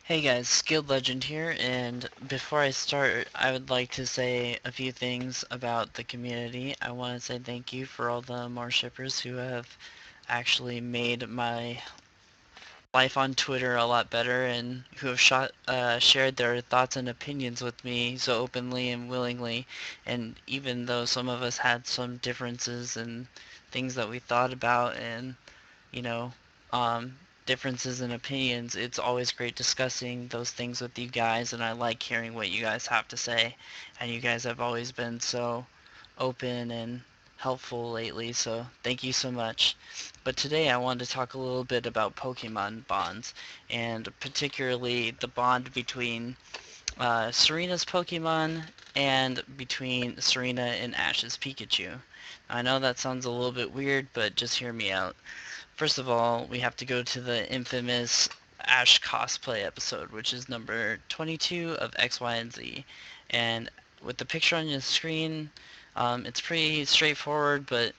Hey guys, Skilled Legend here, and before I start, I would like to say a few things about the community. I want to say thank you for all the more shippers who have actually made my life on Twitter a lot better and who have shared their thoughts and opinions with me so openly and willingly. And even though some of us had some differences and things that we thought about and you know, um, differences in opinions, it's always great discussing those things with you guys, and I like hearing what you guys have to say. And you guys have always been so open and helpful lately, so thank you so much. But today I wanted to talk a little bit about Pokemon bonds, and particularly the bond between Serena's Pokemon and between Serena and Ash's Pikachu. I know that sounds a little bit weird, but just hear me out. First of all, we have to go to the infamous Ash cosplay episode, which is number 22 of X, Y, and Z. And with the picture on your screen, it's pretty straightforward, but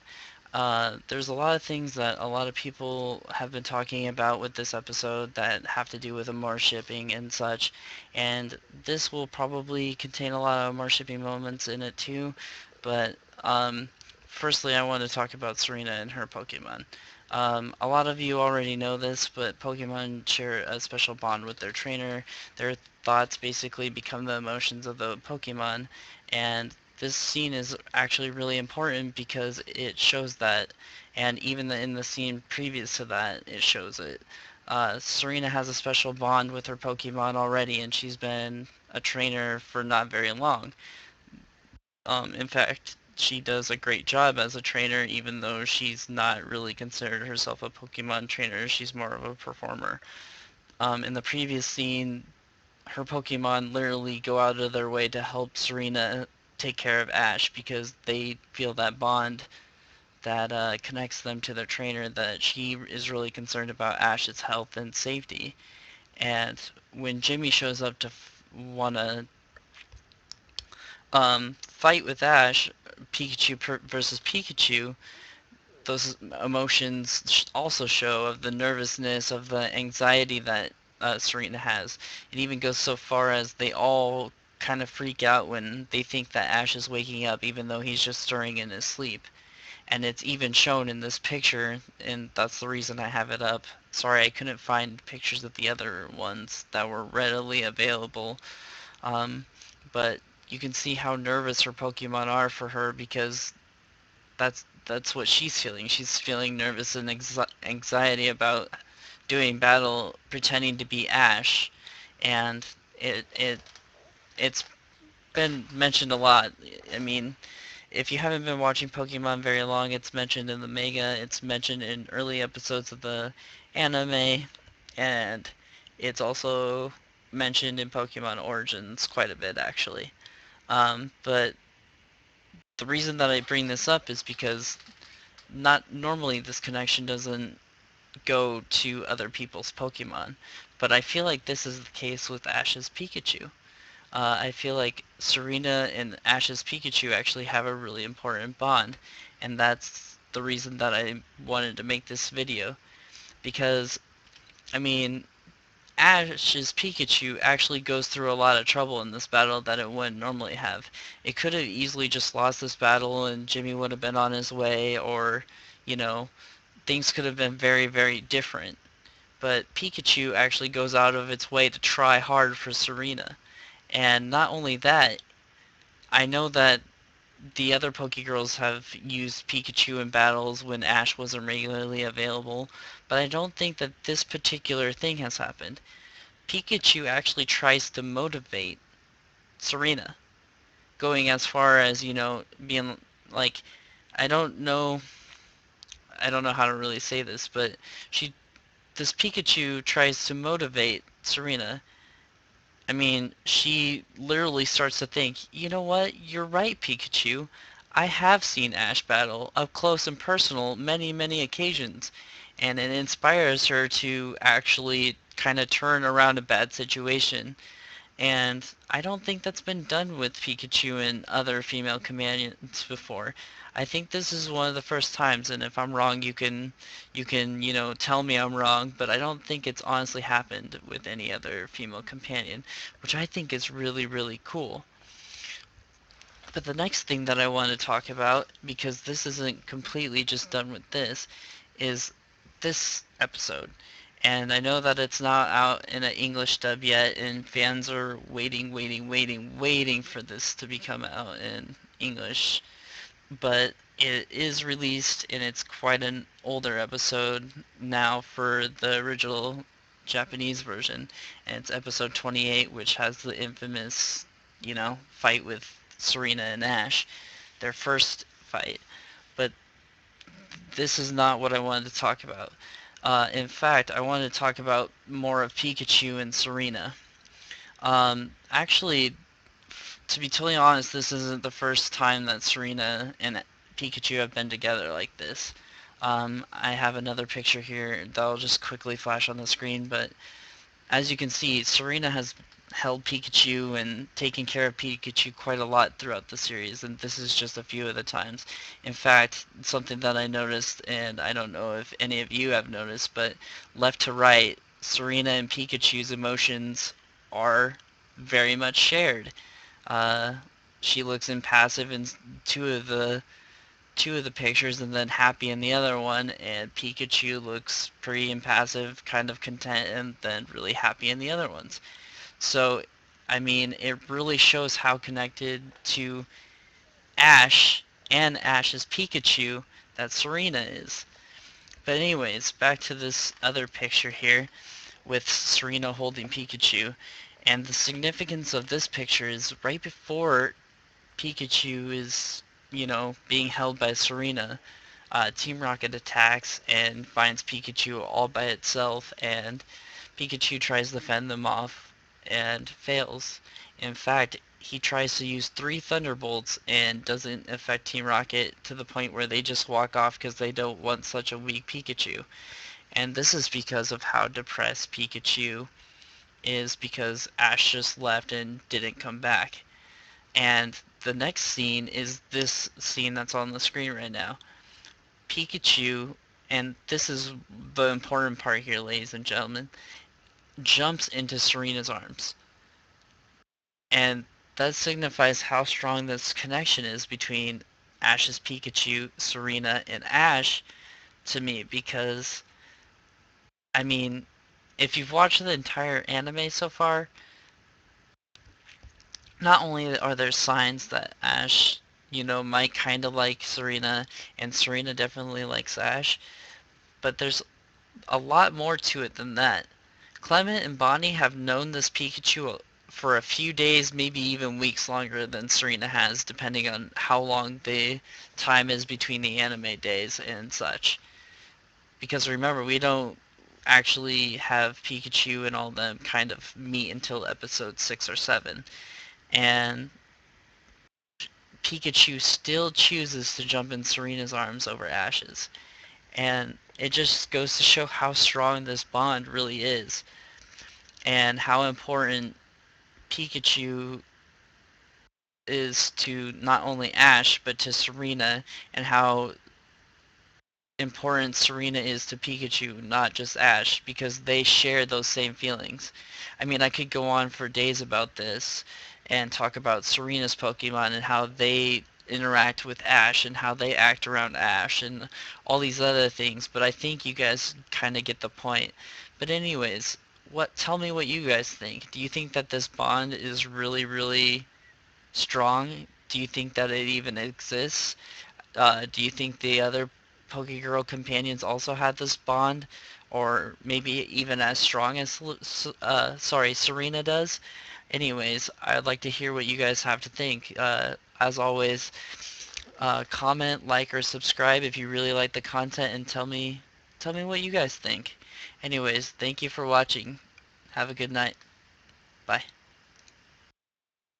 there's a lot of things that a lot of people have been talking about with this episode that have to do with more shipping and such. And this will probably contain a lot of more shipping moments in it too. But firstly, I want to talk about Serena and her Pokemon. A lot of you already know this, but Pokemon share a special bond with their trainer. Their thoughts basically become the emotions of the Pokemon, and this scene is actually really important because it shows that, and even in the scene previous to that, it shows it. Serena has a special bond with her Pokemon already, and she's been a trainer for not very long. In fact, she does a great job as a trainer, even though she's not really considered herself a Pokemon trainer. She's more of a performer. In the previous scene, her Pokemon literally go out of their way to help Serena take care of Ash because they feel that bond that connects them to their trainer, that she is really concerned about Ash's health and safety. And when Jimmy shows up to want to fight with Ash, versus Pikachu, those emotions also show of the nervousness, of the anxiety that Serena has. It even goes so far as they all kind of freak out when they think that Ash is waking up, even though he's just stirring in his sleep. And it's even shown in this picture, and that's the reason I have it up. Sorry, I couldn't find pictures of the other ones that were readily available. Um, but you can see how nervous her Pokemon are for her because that's what she's feeling. She's feeling nervous and anxiety about doing battle, pretending to be Ash, and it's been mentioned a lot. I mean, if you haven't been watching Pokemon very long, it's mentioned in the manga, it's mentioned in early episodes of the anime, and it's also mentioned in Pokemon Origins quite a bit actually. But the reason that I bring this up is because not normally this connection doesn't go to other people's Pokemon, but I feel like this is the case with Ash's Pikachu. I feel like Serena and Ash's Pikachu actually have a really important bond, and that's the reason that I wanted to make this video. Because, I mean, Ash's Pikachu actually goes through a lot of trouble in this battle that it wouldn't normally have. It could have easily just lost this battle and Jimmy would have been on his way, or, you know, things could have been very, very different. But Pikachu actually goes out of its way to try hard for Serena. And not only that, I know that the other Pokegirls have used Pikachu in battles when Ash wasn't regularly available, but I don't think that this particular thing has happened. Pikachu actually tries to motivate Serena, going as far as, being like, I don't know, I don't know how to really say this, but she, this Pikachu tries to motivate Serena. I mean, she literally starts to think, you know what, you're right, Pikachu. I have seen Ash battle up close and personal many, many occasions, and it inspires her to actually kind of turn around a bad situation. and I don't think that's been done with Pikachu and other female companions before. I think this is one of the first times, and if I'm wrong, you can tell me I'm wrong, but I don't think it's honestly happened with any other female companion, which I think is really, really cool. But the next thing that I want to talk about, because this isn't completely just done with this, is this episode. And I know that it's not out in an English dub yet, and fans are waiting, waiting, waiting, waiting for this to become out in English. But it is released, and it's quite an older episode now for the original Japanese version. And it's episode 28, which has the infamous, fight with Serena and Ash, their first fight. But this is not what I wanted to talk about. In fact, I wanted to talk about more of Pikachu and Serena. Actually, to be totally honest, this isn't the first time that Serena and Pikachu have been together like this. I have another picture here that'll just quickly flash on the screen, but as you can see, Serena has held Pikachu and taken care of Pikachu quite a lot throughout the series, and this is just a few of the times. In fact, something that I noticed, and I don't know if any of you have noticed, but left to right, Serena and Pikachu's emotions are very much shared. Uh, she looks impassive in two of the pictures and then happy in the other one, and Pikachu looks pretty impassive, kind of content, and then really happy in the other ones. So, I mean, it really shows how connected to Ash and Ash's Pikachu that Serena is. But anyways, back to this other picture here with Serena holding Pikachu. And the significance of this picture is right before Pikachu is, being held by Serena, Team Rocket attacks and finds Pikachu all by itself, and Pikachu tries to fend them off and fails. In fact, he tries to use three Thunderbolts and doesn't affect Team Rocket to the point where they just walk off because they don't want such a weak Pikachu. And this is because of how depressed Pikachu is because Ash just left and didn't come back. And the next scene is this scene that's on the screen right now. Pikachu, and this is the important part here, ladies and gentlemen, jumps into Serena's arms. And that signifies how strong this connection is between Ash's Pikachu, Serena, and Ash to me because, I mean, if you've watched the entire anime so far, not only are there signs that Ash, might kind of like Serena, and Serena definitely likes Ash, but there's a lot more to it than that. Clement and Bonnie have known this Pikachu for a few days, maybe even weeks longer than Serena has, depending on how long the time is between the anime days and such. Because remember, we don't actually have Pikachu and all of them kind of meet until episode 6 or 7. And Pikachu still chooses to jump in Serena's arms over Ash's. And it just goes to show how strong this bond really is and how important Pikachu is to not only Ash but to Serena, and how important Serena is to Pikachu, not just Ash, because they share those same feelings. I mean, I could go on for days about this and talk about Serena's Pokemon and how they interact with Ash and how they act around Ash and all these other things, but I think you guys kind of get the point. But anyways, tell me what you guys think. Do you think that this bond is really, really strong? Do you think that it even exists? Do you think the other Pokegirl companions also had this bond, or maybe even as strong as Serena does? Anyways, I'd like to hear what you guys have to think. As always, comment, like, or subscribe if you really like the content, and tell me what you guys think. Anyways, thank you for watching. Have a good night. Bye.